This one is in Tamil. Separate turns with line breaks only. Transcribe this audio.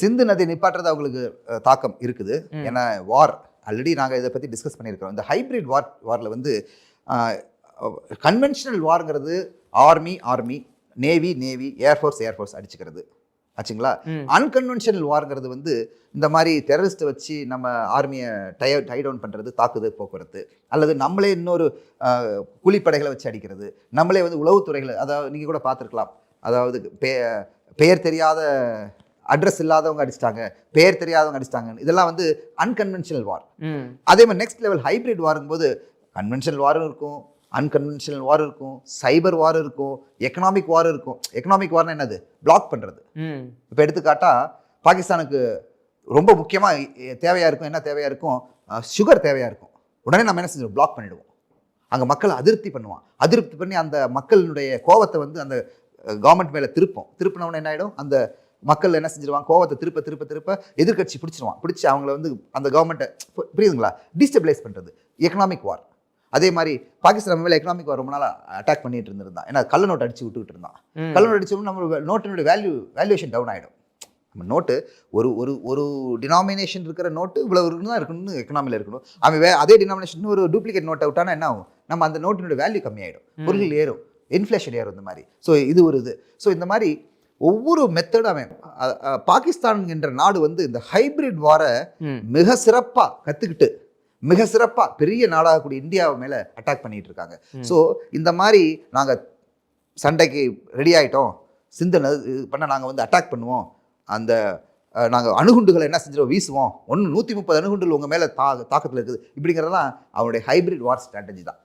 சிந்து நதி நிப்பாட்டுறது அவங்களுக்கு தாக்கம் இருக்குது. ஏன்னா வார் ஆல்ரெடி நாங்கள் இதை பற்றி டிஸ்கஸ் பண்ணியிருக்கிறோம். இந்த ஹைப்ரிட் வாரில் வந்து கன்வென்ஷனல் வார்ங்கிறது ஆர்மி, நேவி, ஏர்ஃபோர்ஸ் அடிச்சுக்கிறது ஆச்சுங்களா. அன்கன்வென்ஷனல் வார்ங்கிறது வந்து இந்த மாதிரி டெரரிஸ்ட்டை வச்சு நம்ம ஆர்மியை டை டவுன் பண்ணுறது, தாக்குதல் போக்குவரத்து, அல்லது நம்மளே இன்னொரு கூலிப்படைகளை வச்சு அடிக்கிறது, நம்மளே வந்து உளவுத்துறைகளை, அதாவது நீங்கள் கூட பார்த்துருக்கலாம், அதாவது பெயர் தெரியாத அட்ரஸ் இல்லாதவங்க அடிச்சிட்டாங்க, பெயர் தெரியாதவங்க அடிச்சிட்டாங்க. இதெல்லாம் வந்து அன்கன்வென்ஷனல் வார். அதே மாதிரி நெக்ஸ்ட் லெவல் ஹைப்ரிட் வாருங்கும்போது கன்வென்ஷனல் வாரும் இருக்கும், அன்கன்வென்ஷனல் வார் இருக்கும், சைபர் வார் இருக்கும், எக்கனாமிக் வார் இருக்கும். எக்கனாமிக் வார்னா என்னது? பிளாக் பண்ணுறது. இப்போ எடுத்துக்காட்டா பாகிஸ்தானுக்கு ரொம்ப முக்கியமாக தேவையாக இருக்கும், என்ன தேவையாக இருக்கும்? சுகர் தேவையாக இருக்கும். உடனே நம்ம என்ன செஞ்சோம்? பிளாக் பண்ணிவிடுவோம். அங்கே மக்களை அதிருப்தி பண்ணி அந்த மக்களினுடைய கோவத்தை வந்து அந்த கவர்மெண்ட் மேலே திருப்பினவொன்னே என்ன ஆகிடும்? அந்த மக்கள் என்ன செஞ்சிருவாங்க? கோவத்தை திருப்ப எதிர்கட்சி பிடிச்சி அவங்கள வந்து அந்த கவர்மெண்ட்டை, புரியுதுங்களா, டீஸ்டபிளைஸ் பண்ணுறது. எக்கனாமிக் வார். அதே மாதிரி பாகிஸ்தான் மேலே எக்கனாமிக் வார் ரொம்ப நாள் அட்டாக் பண்ணிட்டு இருந்திருந்தான். ஏன்னா கள்ள நோட்டு அடிச்சு விட்டுக்கிட்டு இருந்தான். கள்ள நோட்டு அடிச்சு நம்ம நோட்டினுடைய வேல்யூவேஷன் டவுன் ஆகிடும். நம்ம நோட்டு ஒரு டினாமினேஷன் இருக்கிற நோட்டு இவ்வளவு தான் இருக்கணும்னு எக்கனாமியில் இருக்கணும். அவன் அதே டினாமினேஷன் ஒரு டூப்ளிகேட் நோட்டை விட்டானா என்ன ஆகும்? நம்ம அந்த நோட்டினுடைய வேல்யூ கம்மியாயிடும், பொருள் ஏறும், இன்ஃப்ளேஷன் ஏறும். இந்த மாதிரி இது ஒரு இது. ஸோ இந்த மாதிரி ஒவ்வொரு மெத்தடும் அவன் பாகிஸ்தான் என்ற நாடு வந்து இந்த ஹைபிரிட் வாரை மிக சிறப்பாக கற்றுக்கிட்டு மிக சிறப்பாக பெரிய நாடாகக்கூடிய இந்தியாவை மேலே அட்டாக் பண்ணிட்டு இருக்காங்க. ஸோ இந்த மாதிரி நாங்கள் சண்டைக்கு ரெடி ஆகிட்டோம், சிந்தனை பண்ண நாங்கள் வந்து அட்டாக் பண்ணுவோம், அந்த நாங்கள் அணுகுண்டுகளை என்ன செஞ்சிடும்? வீசுவோம், 130 அணுகுண்டுகள் உங்கள் மேலே தாக்கத்தில் இருக்குது, இப்படிங்கிறதெல்லாம் அவனுடைய ஹைபிரிட் வார் ஸ்ட்ராட்டஜி தான்.